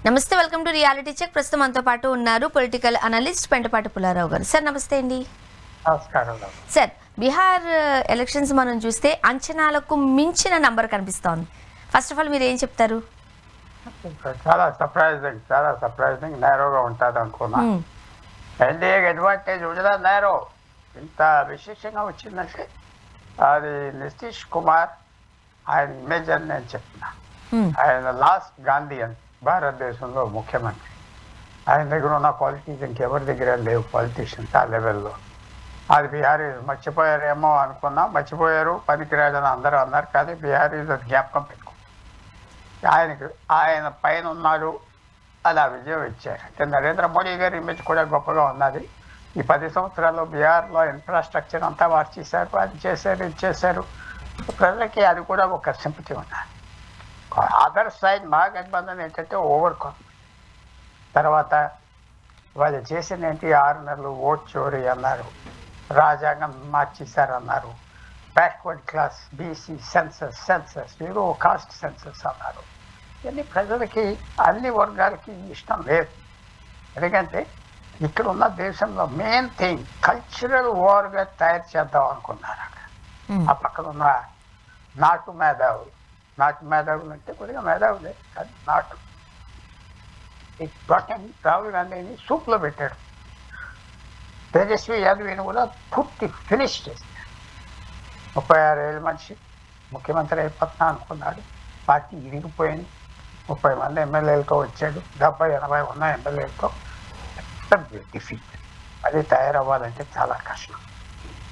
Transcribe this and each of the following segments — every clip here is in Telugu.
నమస్తే, వెల్కమ్ టు రియాలిటీ చెక్. ప్రస్తుతం మనతో పాటు ఉన్నారు పొలిటికల్ అనలిస్ట్ పెంటపాటి పుల్లారావు గారు. సార్ నమస్తే అండి. నమస్కారం సార్, బీహార్ ఎలక్షన్స్ మనం చూస్తే అంచనాలకు మించిన నంబర్ కనిపిస్తోంది. ఫస్ట్ ఆఫ్ ఆల్ మీరు ఏం చెప్తారు? చాలా సర్ప్రైజింగ్ నేరోగా ఉంటుంది అనుకున్నా. ఎన్డీఏకి అడ్వాంటేజ్ ఉండదా నేరో ఇంత విశేషంగా వచ్చిందంటే అది నితీష్ కుమార్ ఆయన ఇమేజ్ అని నేను చెప్తున్నా. ఆయన లాస్ట్ గాంధీయన్ భారతదేశంలో ముఖ్యమంత్రి. ఆయన దగ్గర ఉన్న క్వాలిటీస్ ఇంకెవరి దగ్గర లేవు పాలిటీషియన్స్ ఆ లెవెల్లో. అది బీహారీ మర్చిపోయారేమో అనుకున్నా, మర్చిపోయారు, పనికిరాదని అందరూ అన్నారు. కానీ బీహారీ జ్ఞాపకం పెట్టుకో, ఆయన పైన ఉన్నాడు, అలా విజయం ఇచ్చారు. అంటే నరేంద్ర మోడీ గారి ఇమేజ్ కూడా గొప్పగా ఉన్నది. ఈ 10 సంవత్సరాల్లో బీహార్లో ఇన్ఫ్రాస్ట్రక్చర్ అంతా మార్చేశారు, అది చేశారు, ఇది చేశారు. ప్రజలకి అది కూడా ఒక సింపతి ఉన్నది. అదర్ సైడ్ మహాగఠబంధన్ ఏంటంటే ఓవర్ కాన్ఫిడెన్స్. తర్వాత వాళ్ళు చేసిన ఏంటి, 6 నెలలు ఓట్ చోరీ అన్నారు, రాజ్యాంగం మార్చేశారన్నారు, బ్యాక్వర్డ్ క్లాస్ బీసీ సెన్సస్ ఏదో కాస్ట్ సెన్సస్ అన్నారు. ఇవన్నీ ప్రజలకి అన్ని వర్గాలకి ఇష్టం లేదు. ఎందుకంటే ఇక్కడ ఉన్న దేశంలో మెయిన్ థింగ్ కల్చరల్ వార్గా తయారు చేద్దాం అనుకున్నారు. అక్కడ ఆ పక్కన ఉన్న నాటు మేధావులు అంటే కొద్దిగా మేధావులే కానీ నాటు రాహుల్ గాంధీని సూప్లో పెట్టాడు. తేజస్వి యాదవ్ని కూడా పూర్తి ఫినిష్ చేశాడు. 36 ఏళ్ళ మనిషి ముఖ్యమంత్రి అయిపోతున్నా అనుకున్నాడు. పార్టీ ఇరిగిపోయింది. 30 మంది ఎమ్మెల్యేలతో వచ్చాడు, 70-80 ఉన్న ఎమ్మెల్యేలతో. డిఫీట్ అది తయారవ్వాలంటే చాలా కష్టం.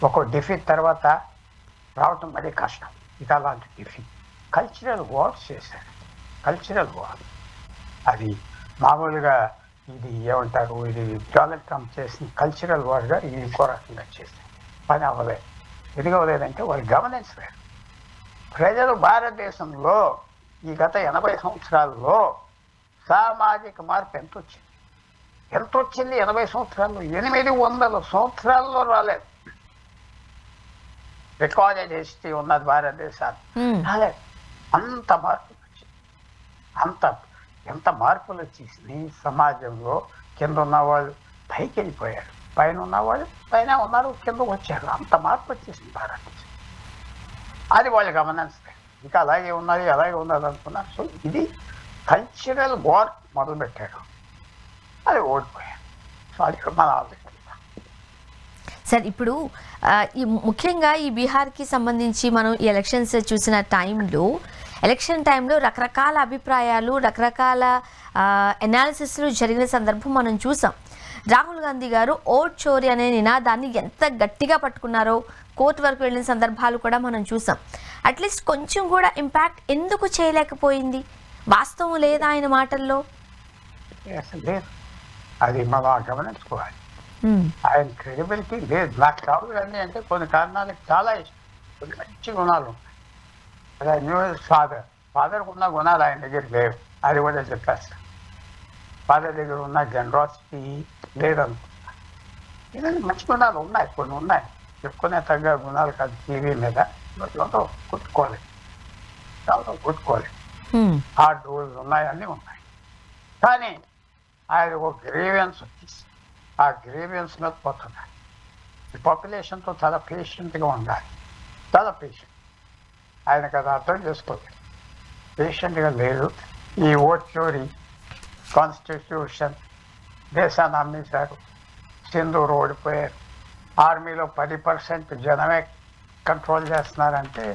ఒక డిఫీట్ తర్వాత రావటం మరీ కష్టం. ఇది అలాంటి డిఫీట్. కల్చరల్ వార్స్ చేశారు. కల్చరల్ వార్ అది మామూలుగా ఇది ఏమంటారు, ఇది డొనాల్డ్ ట్రంప్ చేసిన కల్చరల్ వార్గా ఇది ఇంకో రకంగా చేశారు. పని అవ్వలేదు. ఎందుకు అవ్వలేదంటే వాళ్ళ గవర్నెన్స్ లేదు. ప్రజలు భారతదేశంలో ఈ గత 80 సంవత్సరాల్లో సామాజిక మార్పు ఎంత వచ్చింది 80 సంవత్సరాల్లో? 800 సంవత్సరాల్లో రాలేదు. రికార్డెడ్ హిస్టరీ ఉన్నది భారతదేశాన్ని. రాలేదు. అంత మార్పులు వచ్చింది. ఎంత మార్పులు వచ్చేసి సమాజంలో కింద ఉన్నవాళ్ళు పైకి వెళ్ళిపోయారు, పైన ఉన్నవాళ్ళు పైన ఉన్నారు, కిందకు వచ్చారు. అంత మార్పు వచ్చేసింది భారతదేశం. అది వాళ్ళ గవర్నెన్స్ ఇంకా అలాగే ఉన్నది అనుకున్నారు. సో ఇది కల్చరల్ వార్ మొదలుపెట్టాడు, అది ఓడిపోయాడు. సో అది మన ఆలోచన. సార్, ఇప్పుడు ముఖ్యంగా ఈ బీహార్కి సంబంధించి మనం ఈ ఎలక్షన్స్ చూసిన ఎలక్షన్ టైంలో రకరకాల అభిప్రాయాలు, రకరకాల ఎనాలిసిస్లు జరిగిన సందర్భం మనం చూసాం. రాహుల్ గాంధీ గారు ఓట్ చోరీ అనే నినాదాన్ని ఎంత గట్టిగా పట్టుకున్నారో కోర్టు వరకు వెళ్ళిన సందర్భాలు కూడా మనం చూసాం. అట్లీస్ట్ కొంచెం కూడా ఇంపాక్ట్ ఎందుకు చేయలేకపోయింది? వాస్తవం లేదా ఆయన మాటల్లో? లేదు, అది మనం గమనించుకోవాలి. ఆయన క్రెడిబిలిటీ లేదు. నాకు రాహుల్ గాంధీ అంటే కొన్ని కారణాలకు చాలా ఇష్టం. కొన్ని మంచి గుణాలు ఉన్నాయి. అదే న్యూస్ ఫాదర్కు ఉన్న గుణాలు ఆయన దగ్గర లేవు. అది కూడా చెప్పేస్తాను. ఫాదర్ దగ్గర ఉన్న జనరాసిటీ లేదనుకుంటా. ఏదైనా మంచి గుణాలు ఉన్నాయి, కొన్ని ఉన్నాయి, చెప్పుకునే తగ్గ గుణాలు కాదు. టీవీ మీద కుట్టుకోలేదు, హార్డ్ రూల్స్ ఉన్నాయి, అన్నీ ఉన్నాయి. కానీ ఆయన ఒక గ్రీవియన్స్ వచ్చేసి ఆ గ్రీవియన్స్ మీద పోతున్నాడు. ఈ పాపులేషన్తో చాలా పేషెంట్గా ఉండాలి, చాలా పేషెంట్. ఆయనకు అది అర్థం చేసుకోలేదు, పేషెంట్గా లేదు. ఈ ఓట్ చోరీ, కాన్స్టిట్యూషన్, దేశాన్ని అమ్మేశారు, సింధూరు ఓడిపోయారు, ఆర్మీలో 10% జనమే కంట్రోల్ చేస్తున్నారంటే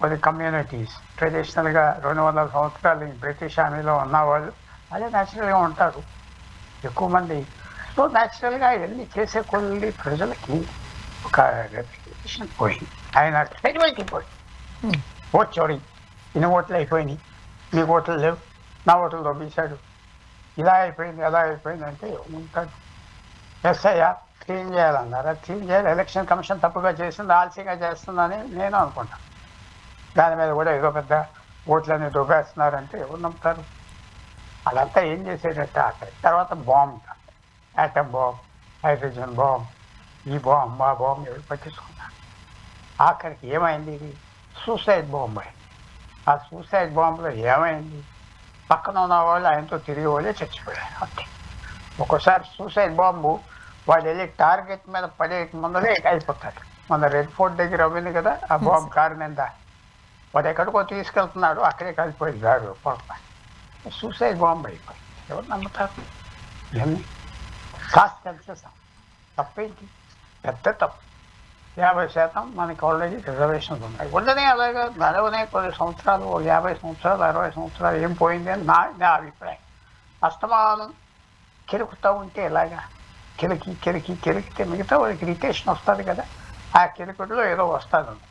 కొన్ని కమ్యూనిటీస్ ట్రెడిషనల్గా 200 సంవత్సరాలు బ్రిటిష్ ఆర్మీలో ఉన్నవాళ్ళు అదే న్యాచురల్గా ఉంటారు ఎక్కువ మంది. సో న్యాచురల్గా ఇవన్నీ చేసే కొన్ని ప్రజలకి ఒక రెప్యుటేషన్ పోయింది. ఆయన క్రెడిబిలిటీ పోయింది. ఓట్ చోరీ, ఇన్ని ఓట్లు అయిపోయినాయి, మీకు ఓట్లు లేవు, నా ఓట్లు దొబ్బేశాడు, ఇలా అయిపోయింది అలా అయిపోయింది అంటే ఉంటాడు. అయ్యా క్లీన్ చేయాలన్నారు, క్లీన్ చేయాలి. ఎలక్షన్ కమిషన్ తప్పుగా చేసింది, ఆలస్యంగా చేస్తుందని నేను అనుకుంటాను. దాని మీద కూడా ఏదో పెద్ద ఓట్లన్నీ దొబ్బేస్తున్నారంటే ఎవరు నమ్ముతారు? అదంతా ఏం చేసేటట్టు అక్కడ. తర్వాత bomb, atom bomb, hydrogen bomb, ఈ బాంబ్ ఆ బాంబ్ ఎవరు పట్టించుకున్నారు? ఆఖరికి ఏమైంది? ఇది సూసైడ్ బాంబ్ అయింది. ఆ సూసైడ్ బాంబులో ఏమైంది? పక్కన ఉన్న వాళ్ళు ఆయనతో తిరిగి వాళ్ళే చచ్చిపోయారు అంతే. ఒక్కోసారి సూసైడ్ బాంబు వాడు వెళ్ళి టార్గెట్ మీద పడే ముందరే అయిపోతాడు. మన రెడ్ ఫోర్ట్ దగ్గర అవ్వింది కదా ఆ బాంబు కారు మీద, వాడు ఎక్కడికో తీసుకెళ్తున్నాడు, అక్కడే కలిపోయింది దాడు పొరపాటు. సూసైడ్ బాంబు అయిపోయింది. ఎవరు నమ్ముతారు ఇవన్నీ? కాస్ట్ కన్సెషన్ తప్పేంటి? పెద్ద తప్పు. 50% మనకి ఆల్రెడీ రిజర్వేషన్స్ ఉన్నాయి. ఉండనే అలాగే నడవనే కొన్ని సంవత్సరాలు, 50 సంవత్సరాలు 60 సంవత్సరాలు ఏం పోయింది అని నా అభిప్రాయం. అస్తమానం కెలుకుతూ ఉంటే ఎలాగా? కెలికితే మిగతా వాళ్ళకి ఇరిటేషన్ వస్తుంది కదా. ఆ కెలుకుడులో ఏదో వస్తుంది.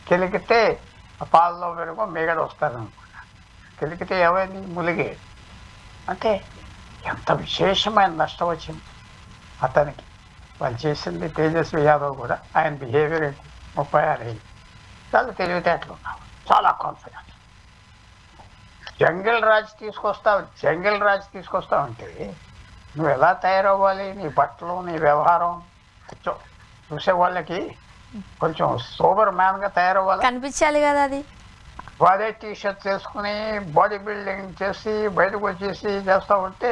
కెలికితే పాలలో పెరుగు మిగడ వస్తుంది అనుకున్నా. కెలికితే ఏమైంది? ములిగే. అంటే ఎంత విశేషమైన నష్టం వచ్చింది అతనికి. వాళ్ళు చేసింది తేజస్వి యాదవ్ కూడా, ఆయన బిహేవియర్ 36 ఏళ్ళు, చాలా తెలివితేటలు ఉన్నావు, చాలా కాన్ఫిడెన్స్. జంగిల్ రాజ్ తీసుకొస్తావంటే నువ్వు ఎలా తయారవ్వాలి? నీ బట్టలు, నీ వ్యవహారం కొంచెం చూసే వాళ్ళకి కొంచెం సూపర్ మ్యాన్గా తయారవ్వాలి, కనిపించాలి కదా. అది వాడే టీషర్ట్ చేసుకుని బాడీ బిల్డింగ్ చేసి బయటకు వచ్చేసి చేస్తూ ఉంటే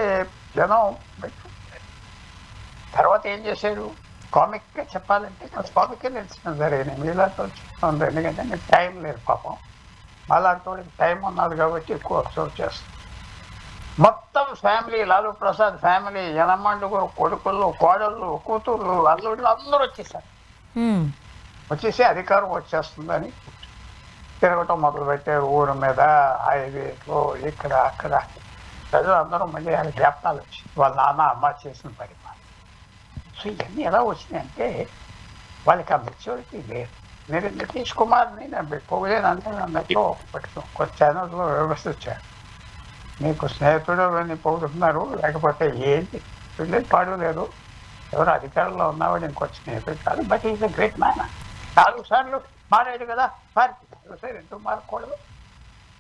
జనం తర్వాత ఏం చేశారు? కామిక్గా చెప్పాలంటే కామిక్గా నడిచిన జరిగింది. మీలాతో చెప్తుంది, ఎందుకంటే నీకు టైం లేదు పాపం. అలాంటి వాళ్ళకి టైం ఉన్నది కాబట్టి ఎక్కువ అబ్జర్వ్ చేస్తాం. మొత్తం ఫ్యామిలీ, లాలూ ప్రసాద్ ఫ్యామిలీ, యనమండుగురు కొడుకులు, కోడళ్ళు, కూతుర్లు, అల్లుళ్ళు అందరూ వచ్చేసారు. వచ్చేసి అధికారం వచ్చేస్తుందని తిరగటం మొదలుపెట్టారు. ఊరి మీద, హైవేలో, ఇక్కడ అక్కడ. ప్రజలు అందరూ మళ్ళీ వాళ్ళ జ్ఞాపకాలు వచ్చాయి, వాళ్ళ నాన్న అమ్మ చేసిన పరిపాలన. సో ఇవన్నీ ఎలా వచ్చినాయంటే వాళ్ళకి ఆ మెచ్యూరిటీ లేదు. మీరు నితీష్ కుమార్ని నేను పోగలేను అంటే నన్నట్లో పెట్టుకోం. కొన్ని ఛానల్స్లో వ్యవస్థించారు, మీకు స్నేహితుడు అని పోగొట్టున్నారు, లేకపోతే ఏంటి వీళ్ళేది పాడు లేదు. ఎవరు అధికారంలో ఉన్నవాడు ఇంకొక స్నేహితుడు కాదు. But is a great man. 4 సార్లు మారాడు కదా పార్టీ, ఎందుకు మారకూడదు?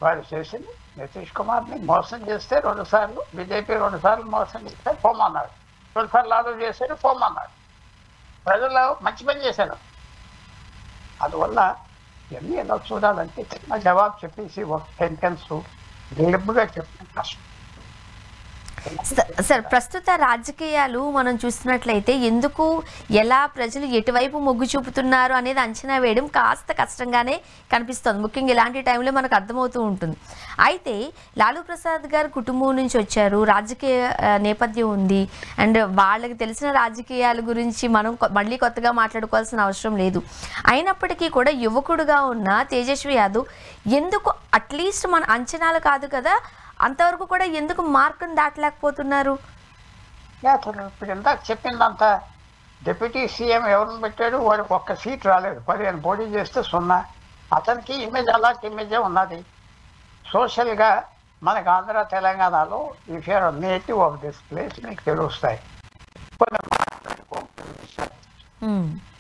వారు చేసింది నితీష్ కుమార్ని మోసం చేస్తే 2 సార్లు, బీజేపీ 2 సార్లు మోసం చేస్తే పోమన్నాడు, 2 సార్లు లాభం చేశాడు, పోమన్నాడు. ప్రజల్లో మంచి పని చేశాడు. అందువల్ల ఇవన్నీ ఎలా చూడాలంటే చిన్న జవాబు చెప్పేసి ఒక సెంటెన్స్ గెలుపుగా చెప్పడం కష్టం. సార్, ప్రస్తుత రాజకీయాలు మనం చూస్తున్నట్లయితే ఎందుకు, ఎలా ప్రజలు ఎటువైపు మొగ్గు చూపుతున్నారు అనేది అంచనా వేయడం కాస్త కష్టంగానే కనిపిస్తుంది. ముఖ్యంగా ఇలాంటి టైంలో మనకు అర్థమవుతూ ఉంటుంది. అయితే లాలూ ప్రసాద్ గారు కుటుంబం నుంచి వచ్చారు, రాజకీయ నేపథ్యం ఉంది, అండ్ వాళ్ళకి తెలిసిన రాజకీయాల గురించి మనం మళ్ళీ కొత్తగా మాట్లాడుకోవాల్సిన అవసరం లేదు. అయినప్పటికీ కూడా యువకుడుగా ఉన్న తేజస్వి యాదవ్ ఎందుకు అట్లీస్ట్ మన అంచనాలు కాదు కదా, అంతవరకు కూడా ఎందుకు మార్కును దాటలేకపోతున్నారు? ఇప్పుడు ఇందాక చెప్పిందంతా డిప్యూటీ సీఎం ఎవరిని పెట్టాడు? వాడికి 1 సీట్ రాలేదు, 15 పోటీ చేస్తే 0. అతనికి ఇమేజ్ అలాంటి ఇమేజే ఉన్నది. సోషల్గా మనకు ఆంధ్ర తెలంగాణలో if you are native of this place మీకు తెలుస్తాయి.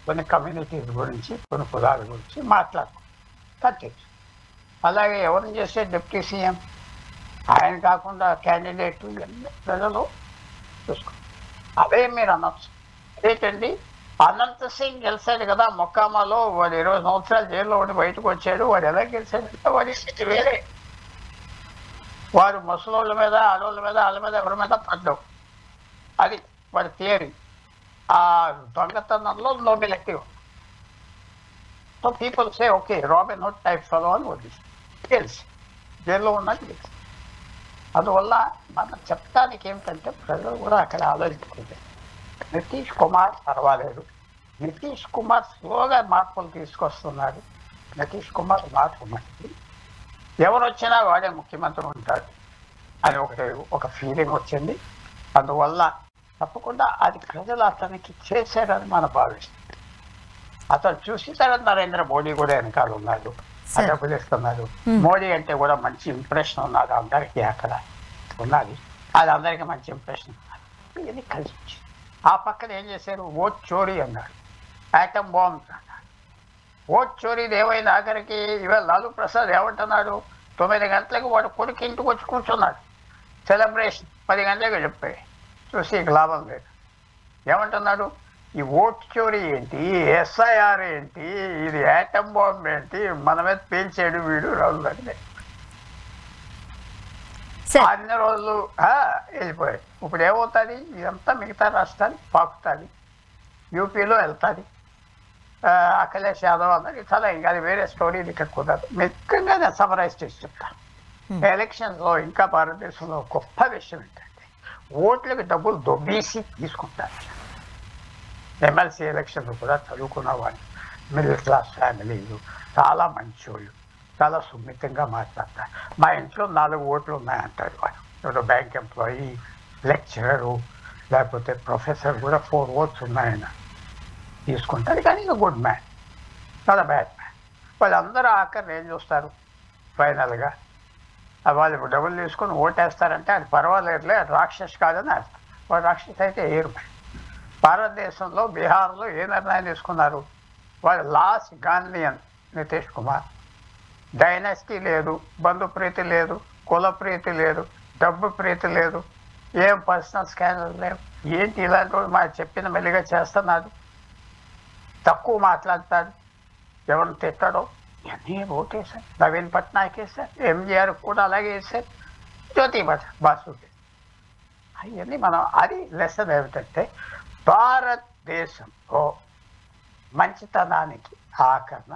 కొన్ని కమ్యూనిటీస్ గురించి, కొన్ని కులాల గురించి మాట్లాడుకో. అలాగే ఎవరిని చేస్తే డిప్యూటీ సీఎం? ఆయన కాకుండా క్యాండిడేట్ ఇవన్నీ ప్రజలు చూసుకో. అదే మీరు అనొచ్చు, అదేంటండి అనంత్ సింగ్ గెలిచాడు కదా మొక్కామాలో, వాడు 20 సంవత్సరాలు జైల్లో ఉండి బయటకు వచ్చాడు, వాడు ఎలా గెలిచాడంటే వాడి స్థితి వేరే. వాడు ముసలోళ్ళ మీద, ఆడవాళ్ళ మీద, వాళ్ళ మీద ఎవరి మీద పడ్డావు, అది వాడి థియరీ. ఆ దొంగతనంలో nobility. So people say okay Robin Hood type fellow అని వదిలేసి తెలుసు, జైల్లో ఉన్నది తెలుసు. అందువల్ల మనం చెప్పడానికి ఏమిటంటే ప్రజలు కూడా అక్కడ ఆలోచించుకుంటే నితీష్ కుమార్ పర్వాలేదు, నితీష్ కుమార్ స్లోగా మార్పులు తీసుకొస్తున్నాడు. నితీష్ కుమార్ మార్పు మంచిది, ఎవరు వచ్చినా వాడే ముఖ్యమంత్రి ఉంటాడు అని ఒక ఫీలింగ్ వచ్చింది. అందువల్ల తప్పకుండా అది ప్రజలు అతనికి చేశారని మనం భావిస్తాం. అతను చూసి తర్వాత నరేంద్ర మోడీ కూడా వెనకాల ఉన్నాడు, అడ్డపిలుస్తున్నాడు. మోడీ అంటే కూడా మంచి ఇంప్రెషన్ ఉన్నది అందరికీ, అక్కడ ఉన్నది, అది అందరికీ మంచి ఇంప్రెషన్ ఉన్నది. ఇది కలిసి వచ్చింది. ఆ పక్కన ఏం చేశారు? ఓట్ చోరీ అన్నాడు, యాటమ్ బాంబ్స్ అన్నాడు. ఓట్ చోరీది ఏమైనా ఆఖరికి ఇవాళ లాలూ ప్రసాద్ ఏమంటున్నాడు? 9 గంటలకు వాడు కొడుకు ఇంటికి వచ్చి కూర్చున్నాడు, సెలబ్రేషన్ 10 గంటలకు చెప్పాయి, చూసి ఇక లాభం లేదు. ఏమంటున్నాడు? ఈ ఓట్ చోరీ ఏంటి, ఎస్ఐఆర్ ఏంటి, ఇది యాటమ్ బాంబ్ ఏంటి, మన మీద పేల్చాడు వీడు రాహుల్ గాంధీ. అన్ని రోజులు వెళ్ళిపోయాయి. ఇప్పుడు ఏమవుతుంది, ఇదంతా మిగతా రాష్ట్రానికి పాకుతుంది, యూపీలో వెళ్తుంది. అఖిలేష్ యాదవ్ అన్నది చాలా ఇంకా అది వేరే స్టోరీ, ఇక్కడ కుదరదు. ముఖ్యంగా నేను సమరైజ్ చేసి చెప్తాను. ఎలక్షన్స్లో ఇంకా భారతదేశంలో గొప్ప విషయం ఏంటంటే ఓట్లకి డబ్బులు దొబ్బేసి తీసుకుంటారు. ఎమ్మెల్సీ ఎలక్షన్లు కూడా చదువుకున్న వాళ్ళు, మిడిల్ క్లాస్ ఫ్యామిలీలు, చాలా మంచోళ్ళు, చాలా సున్నితంగా మాట్లాడతారు. మా ఇంట్లో 4 ఓట్లు ఉన్నాయంటాడు వాడు. ఇప్పుడు బ్యాంక్ ఎంప్లాయీ, లెక్చరరు, లేకపోతే ప్రొఫెసర్ కూడా 4 ఓట్స్ ఉన్నాయని తీసుకుంటారు. కానీ ఇక గుడ్ మ్యాన్, చాలా బ్యాడ్ మ్యాన్. వాళ్ళందరూ ఆఖరిని ఏం చూస్తారు, ఫైనల్గా వాళ్ళు డబ్బులు తీసుకొని ఓటేస్తారంటే అది పర్వాలేదులే, రాక్షస్ కాదని వేస్తారు. వాడు రాక్షస్ అయితే ఏరు. భారతదేశంలో బీహార్లో ఏ నిర్ణయం తీసుకున్నారు, వాళ్ళు last Gandhian Nitish Kumar. Dynasty లేదు, బంధుప్రీతి లేదు, కుల ప్రీతి లేదు, డబ్బు ప్రీతి లేదు, ఏం పర్సనల్ స్కానర్ లేవు. ఏంటి ఇలాంటి వాళ్ళు మా చెప్పిన మెల్లిగా చేస్తున్నాడు, తక్కువ మాట్లాడతాడు, ఎవరిని తిట్టడో, ఇవన్నీ ఓటేశారు. నవీన్ పట్నాయక్ వేశారు, ఎంజీఆర్ కూడా అలాగే వేశారు, జ్యోతి బాసు. అవన్నీ మనం అది లెసన్ ఏమిటంటే భారతదేశంలో మంచితనానికి ఆకరణ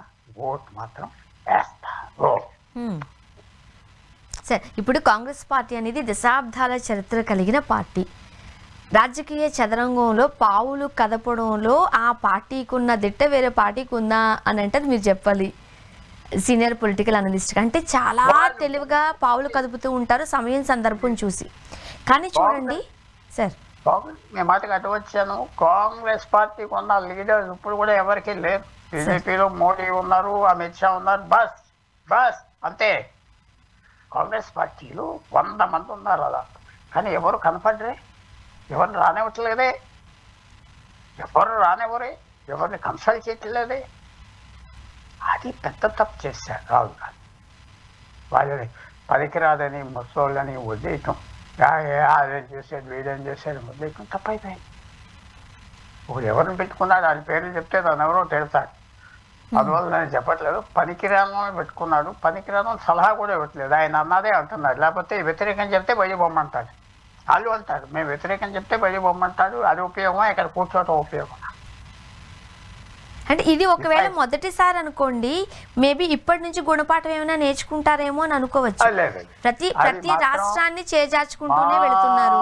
ఓటు మాత్రం వేస్తారు. సార్, ఇప్పుడు కాంగ్రెస్ పార్టీ అనేది దశాబ్దాల చరిత్ర కలిగిన పార్టీ. రాజకీయ చదరంగంలో పావులు కదపడంలో ఆ పార్టీకి ఉన్న దిట్ట వేరే పార్టీకి ఉందా అని అంటే మీరు చెప్పాలి. సీనియర్ పొలిటికల్ అనలిస్ట్ అంటే చాలా తెలివిగా పావులు కదుపుతూ ఉంటారు సమయం సందర్భం చూసి. కానీ చూడండి సార్, నేను మాటకు అటు వచ్చాను. కాంగ్రెస్ పార్టీకి ఉన్న లీడర్స్ ఇప్పుడు కూడా ఎవరికి లేరు. బీజేపీలో మోడీ ఉన్నారు, అమిత్ షా ఉన్నారు, బస్ బస్ అంతే. కాంగ్రెస్ పార్టీలో 100 మంది ఉన్నారు అలా, కానీ ఎవరు కనపడరే, ఎవరిని రానివ్వట్లేదే, ఎవరు రానివ్వరే, ఎవరిని కన్సల్ట్ చేయట్లేదే. అది పెద్ద తప్పు చేశారు రాహుల్ గాంధీ. వాళ్ళని పనికిరాదని ముసోళ్ళని వదిలేయటం, అదేం చేశాడు వీడేం చేశాడు వదిలేయటం తప్పైపోయింది. ఇప్పుడు ఎవరిని పెట్టుకున్నాడు, ఆయన పేర్లు చెప్తే దాన్ని ఎవరో తిడతాడు. అందువల్ల నేను చెప్పట్లేదు. పనికిరాను పెట్టుకున్నాడు, పనికిరాను సలహా కూడా ఇవ్వట్లేదు. ఆయన అన్నదే అంటున్నాడు. లేకపోతే వ్యతిరేకం చెప్తే బయట బొమ్మంటాడు. వాళ్ళు అంటారు మేము వ్యతిరేకం చెప్తే బయట బొమ్మంటాడు. అది ఉపయోగమా, ఇక్కడ కూర్చోవటం ఉపయోగమా? అంటే ఇది ఒకవేళ మొదటిసారి అనుకోండి, మేబీ ఇప్పటి నుంచి గుణపాఠం ఏమైనా నేర్చుకుంటారేమో అని అనుకోవచ్చు. ప్రతి రాష్ట్రాన్ని చేజార్చుకుంటూనే వెళుతున్నారు.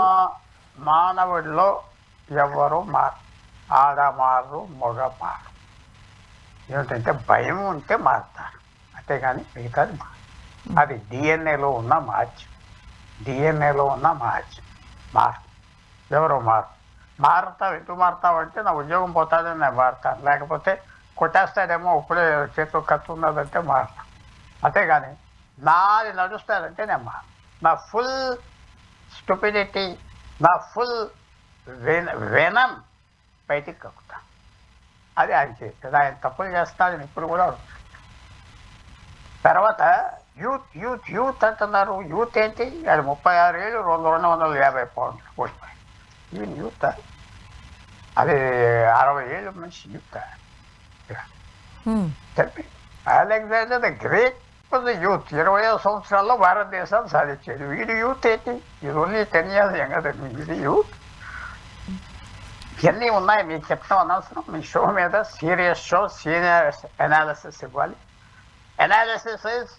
మానవుడిలో ఎవరు మారు, ఆడ మారు, మగ మారు. ఏమిటంటే భయం ఉంటే మారుతారు, అంతేగాని మిగతాది మారు. అది డిఎన్ఏలో ఉన్న మార్చు, డిఎన్ఏలో ఉన్న మార్చు మారు. ఎవరో మారు. మారుతావు, ఎందుకు మారుతావు అంటే నా ఉద్యోగం పోతాదని నేను మారుతాను, లేకపోతే కొట్టేస్తాడేమో ఇప్పుడే చేతిలో ఖర్చు ఉన్నదంటే మారుతాను, అంతేగాని నాది నడుస్తాడంటే నేను మారు. నా ఫుల్ స్టూపిడిటీ, నా ఫుల్ వెనం బయటికి కక్కుతాను. అది ఆయన చేసేది. ఆయన తప్పులు చేస్తాడని ఇప్పుడు కూడా. తర్వాత యూత్ యూత్ యూత్ అంటున్నారు. యూత్ ఏంటి, అది 36 ఏళ్ళు 250 పౌండ్లు ఓడిపోయి. ఈయన యూత్, అది 60 ఏళ్ళు మనిషి youth. Alexander the great youth 25 సంవత్సరాల్లో భారతదేశాన్ని సాధించాడు. వీడి యూత్ ఏంటి, ఇది ఓన్లీ 10 years కదండి. ఇది యూత్. ఇవన్నీ ఉన్నాయి, మీకు చెప్తాం అనవసరం. మీ షో మీద సీరియస్ షో, సీనియర్ అనాలిసిస్ ఇవ్వాలి. అనాలిసిస్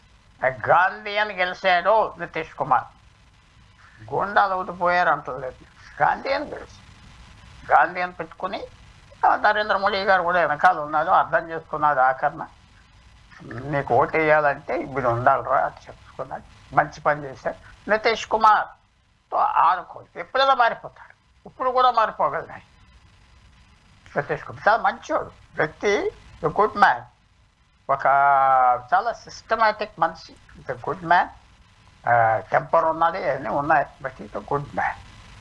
గాంధీ అని గెలిచాడు నితీష్ కుమార్. గూండాలు ఊడిపోయారు అంటలేదు, గాంధీ అని గెలిచి గాంధీ అని పెట్టుకుని నరేంద్ర మోడీ గారు కూడా వెనకాల ఉన్నాడు, అర్థం చేసుకున్నాడు. ఆఖరణ నీకు ఓటు వేయాలంటే ఇప్పుడు ఉండాలిరా అని చెప్పుకున్నాడు. మంచి పని చేశాడు. నితీష్ కుమార్తో ఆడుకోదు, ఎప్పుడైనా మారిపోతాడు. ఇప్పుడు కూడా మారిపోగలరు. నితీష్ కుమార్ చాలా మంచివాడు వ్యక్తి, గుడ్ మ్యాన్, ఒక చాలా సిస్టమాటిక్ మనిషి, గుడ్ మ్యాన్. టెంపర్ ఉన్నది, అన్నీ ఉన్నాయి, బట్ ఈజ్ గుడ్ మ్యాన్.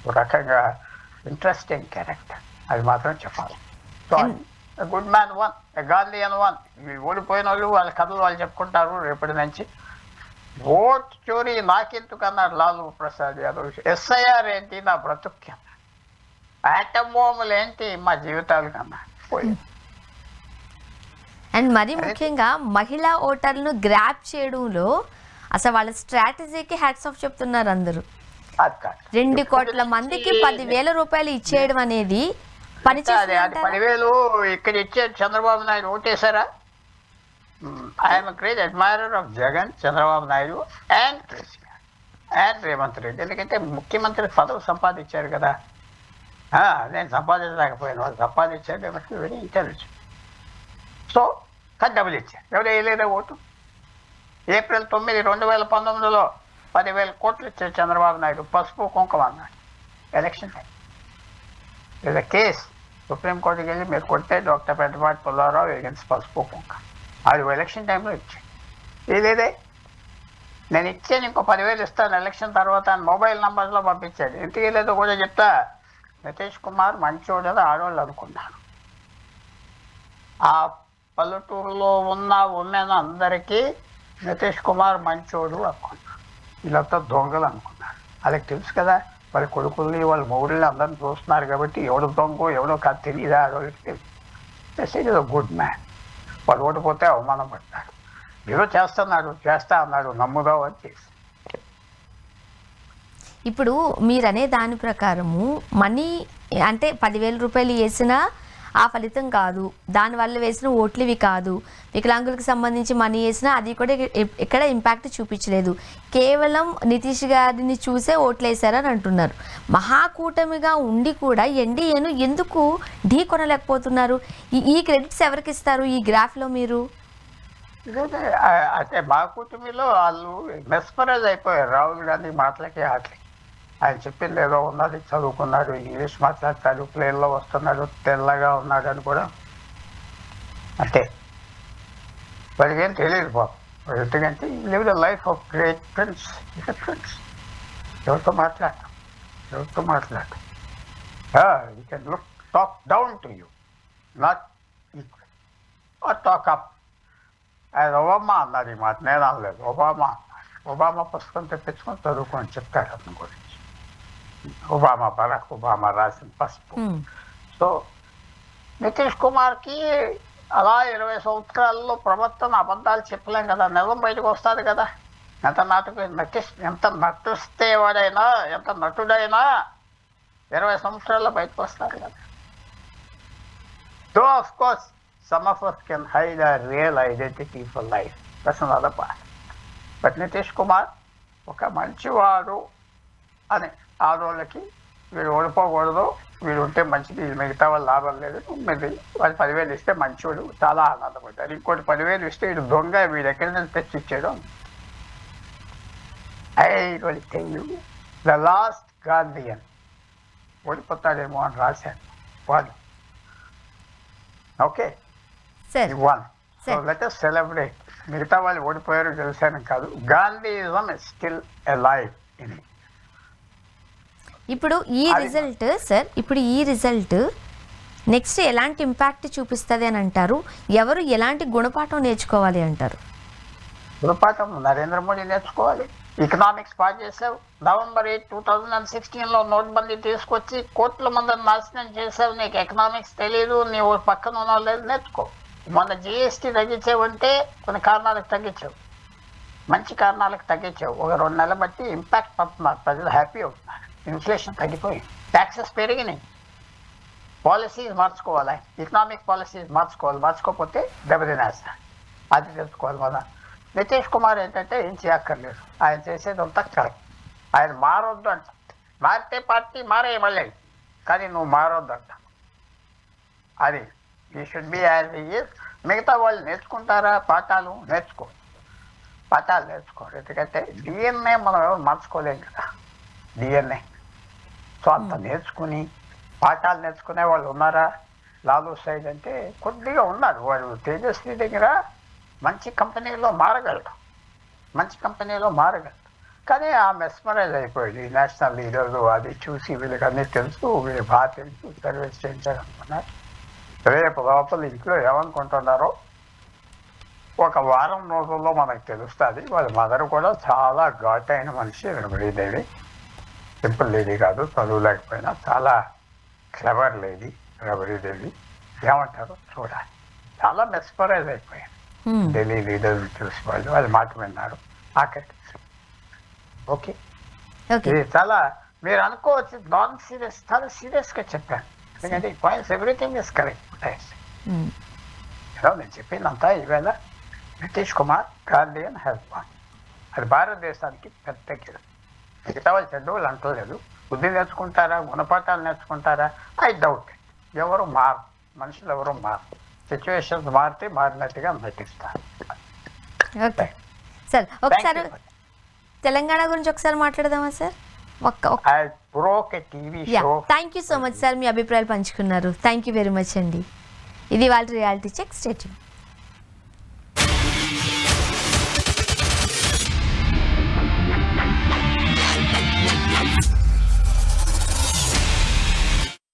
ఒక రకంగా ఇంట్రెస్టింగ్ క్యారెక్టర్, అది మాత్రం చెప్పాలి. సో గుడ్ మ్యాన్ 1, గాంధీ అని 1. ఓడిపోయిన వాళ్ళు వాళ్ళ కథలు వాళ్ళు చెప్పుకుంటారు రేపటి నుంచి. ఓట్ చోరీ నాకెందుకు అన్నాడు లాలూ ప్రసాద్ యాదవ్. ఎస్ఐఆర్ ఏంటి నా బ్రతుక్కి అన్నాడు. ఆటం బాంబులు ఏంటి మా జీవితాలు కన్నా పోయి. అండ్ మరీ ముఖ్యంగా మహిళా ఓటర్లను గ్రాప్ చేయడంలో అసలు వాళ్ళ స్ట్రాటజీకి హ్యాట్స్ ఆఫ్ చెప్తున్నారు అందరూ. అది కాదు 2 కోట్ల మందికి 10,000 రూపాయలు ఇచ్చేయడం అనేది పని అది 10,000 ఇక్కడ ఇచ్చారు. చంద్రబాబు నాయుడు ఓటేశారా? I'm great admirer of Jagan, Chandrababu Naidu and KCR and Revanth Reddy. ఎందుకంటే ముఖ్యమంత్రి పదవి సంపాదించారు కదా. నేను సంపాదించలేకపోయాను, వాళ్ళు సంపాదించారు కాబట్టి వెరీ ఇంటెలిజెంట్. సో కానీ డబ్బులు ఇచ్చారు. ఎవరు వేయలేదా ఓటు? ఏప్రిల్ 9, 2019లో 10,000 కోట్లు ఇచ్చారు చంద్రబాబు నాయుడు. పసుపు కుంకుమ అన్నాడు. ఎలక్షన్ టైం లేదా కేసు సుప్రీంకోర్టుకి వెళ్ళి మీరు కొట్టే డాక్టర్ పెద్దపాటి పుల్లారావు ఎగెన్స్ పసుపు కుంకుమ అది ఎలక్షన్ టైంలో ఇచ్చాడు. లేదే నేను ఇచ్చాను, ఇంకో 10,000 ఇస్తాను ఎలక్షన్ తర్వాత అని మొబైల్ నంబర్లో పంపించాడు. ఎందుకు లేదో కూడా చెప్తా. నితీష్ కుమార్ మంచోడు ఆడవాళ్ళు అనుకున్నాను. ఆ పల్లెటూరులో ఉన్న ఉమెన్ అందరికీ నితీష్ కుమార్ మంచోడు అనుకున్నాను. వీళ్ళంతా దొంగలు అనుకున్నారు. వాళ్ళకి తెలుసు కదా, వాళ్ళ కొడుకుల్ని వాళ్ళ మొగుళ్ళని అందరిని చూస్తున్నారు కాబట్టి ఎవడు దొంగ ఎవడో కాదు తెలియదా ఆడవాళ్ళకి తెలియదు. Good man. వాడు ఓడిపోతే అవమానం పడతాడు. ఏదో చేస్తా అన్నాడు, నమ్ముదావు అని చేసి. ఇప్పుడు మీరనే దాని ప్రకారము మనీ అంటే 10,000 రూపాయలు వేసినా ఆ ఫలితం కాదు, దానివల్ల వేసిన ఓట్లు ఇవి కాదు. వికలాంగులకు సంబంధించి మనీ వేసినా అది కూడా ఎక్కడ ఇంపాక్ట్ చూపించలేదు. కేవలం నితీష్ గారిని చూసే ఓట్లు వేశారని అంటున్నారు. మహాకూటమిగా ఉండి కూడా ఎన్డీఏను ఎందుకు ఢీ కొనలేకపోతున్నారు? ఈ క్రెడిట్స్ ఎవరికి ఇస్తారు ఈ గ్రాఫ్లో మీరు? అంటే మా కూటమిలో వాళ్ళు మెస్పరైజ్ అయిపోయారు రాహుల్ గాంధీ మాటలకి ఆటలకి. ఆయన చెప్పింది ఏదో ఉన్నది, చదువుకున్నాడు, ఇంగ్లీష్ మాట్లాడతాడు, ప్లేన్లో వస్తున్నాడు, తెల్లగా ఉన్నాడు అని కూడా అంతే. వాడికి ఏం తెలియదు బాబు. ఎందుకంటే live the life of great friends. Friends ఎవరితో మాట్లాడతాం, you can talk down to you, not equal or talk up. ఆయన ఒబామా అన్నారు ఈ మాట, నేను అనలేదు. ఒబామా పుస్తకం తెప్పించుకొని చదువుకొని చెప్తాడు అతని గురించి. బరాక్ ఒబామా రాసిన పసుపు. సో నితీష్ కుమార్కి అలా 20 సంవత్సరాల్లో ప్రవర్తన అబద్ధాలు చెప్పలేం కదా, నిజం బయటకు వస్తుంది కదా. ఎంత నటిస్తే వాడైనా, ఎంత నటుడైనా 20 సంవత్సరాల్లో బయటకు వస్తారు కదా. Though of course some of us can hide our real identity for life. That's another part. But Nitish Kumar ఒక మంచివాడు అని ఆడవాళ్ళకి వీడు ఓడిపోకూడదు, వీడు ఉంటే మంచిది, మిగతా వాళ్ళు లాభం లేదు, మీరు వాళ్ళు 10,000 ఇస్తే మంచివాడు, చాలా ఆనందపడ్డారు. ఇంకోటి 10,000 ఇస్తే వీడు దొంగ, వీడు ఎక్కడి నుంచి తెచ్చి ఇచ్చాడు. ద లాస్ట్ గాంధీయన్ ఓడిపోతాడేమో అని రాశాను వాళ్ళు. Okay one. So let us celebrate. మిగతా వాళ్ళు ఓడిపోయారు గెలిచాను కాదు, Gandhism is still alive in it. ఇప్పుడు ఈ రిజల్ట్ నెక్స్ట్ ఎలాంటి ఇంపాక్ట్ చూపిస్తుంది అని అంటారు? ఎవరు ఎలాంటి గుణపాఠం నేర్చుకోవాలి అంటారు? గుణపాఠం నరేంద్ర మోడీ నేర్చుకోవాలి. ఎకనామిక్స్ పాస్ చేసావు. November 8, 2016లో నోట్బందీ తీసుకొచ్చి కోట్ల మందిని నాశనం చేసావు. నీకు ఎకనామిక్స్ తెలియదు, నీవు పక్కన ఉన్న లేదు, నేర్చుకో. మొన్న జిఎస్టీ తగ్గించావంటే కొన్ని కారణాలకు తగ్గించావు, మంచి కారణాలకు తగ్గించావు. ఒక 2 నెలలు బట్టి ఇంపాక్ట్ పడుతున్నారు, ప్రజలు హ్యాపీ అవుతున్నారు. ఇన్ఫ్లేషన్ తగ్గిపోయి, ట్యాక్సెస్ పెరిగినాయి. పాలసీస్ మార్చుకోవాలి, ఎకనామిక్ పాలసీస్ మార్చుకోకపోతే దెబ్బతినేస్తా. అది తెలుసుకోవాలి. మన నితీష్ కుమార్ ఏంటంటే ఏం చేయక్కర్లేదు, ఆయన చేసేదంతా కరెక్ట్. ఆయన మారొద్దు అంట. మారితే పార్టీ మారేయమలే, కానీ నువ్వు మారొద్దు అంట. అది ఈ షుడ్ బి యాజ్ ఈజ్. మిగతా వాళ్ళు నేర్చుకుంటారా? పాఠాలు నేర్చుకోరు. ఎందుకంటే డిఎన్ఏ మనం ఎవరు మార్చుకోలేం కదా, డిఎన్ఏ. సో అంత నేర్చుకుని పాఠాలు నేర్చుకునే వాళ్ళు ఉన్నారా? లాలూ సైడ్ అంటే కొద్దిగా ఉన్నారు. వాడు తేజస్వి దగ్గర మంచి కంపెనీలో మారగలడు, కానీ ఆ మెస్మరైజ్ అయిపోయింది. ఈ నేషనల్ లీడర్లు అది చూసి వీళ్ళకి అన్నీ తెలుసు, వీళ్ళు బాగా తెలుసు, సర్వీస్ చేయించాలనుకున్నారు. రేపు లోపల ఇంట్లో ఏమనుకుంటున్నారో ఒక వారం రోజుల్లో మనకు తెలుస్తుంది. వాళ్ళ మదర్ కూడా చాలా ఘాటైన మనిషి రమణీదేవి. సింపుల్ లేడీ కాదు, చదువు లేకపోయినా చాలా క్లెవర్ లేడీ రమణీదేవి. ఏమంటారో చూడాలి. చాలా మెస్పరైజ్ అయిపోయాను. ఢిల్లీ లీడర్లు చూసి వాళ్ళు మాట విన్నారు. ఆఖరికి. ఓకే, ఓకే ఇది చాలా మీరు అనుకోవచ్చు నాన్ సీరియస్, చాలా సీరియస్గా చెప్పాను. ఎందుకంటే ఈ పాయింట్స్ ఎవ్రీథింగ్ ఇస్ కరెక్ట్. నేను చెప్పిందంతా ఈవేళ Nitish Kumar Gandhian has won. అది భారతదేశానికి పెద్ద గెలుపు. మిగతా వాళ్ళు చెడ్డవాళ్ళు అంటలేదు. బుద్ధి నేర్చుకుంటారా, గుణపాఠాలు నేర్చుకుంటారా, ఐ డౌట్. ఎవరు మారు, మనుషులు ఎవరు మారు. సిచ్యువేషన్స్ మారితే మారినట్టుగా నటిస్తారు. ఓకే సార్, ఒకసారి తెలంగాణ గురించి ఒకసారి మాట్లాడదామా sir? I broke a TV show. Thank you so much sir, మీ అభిప్రాయాలు పంచుకున్నారు. థ్యాంక్ యూ వెరీ మచ్ అండి. ఇది వాళ్ళ రియాలిటీ చెక్. Stay tune.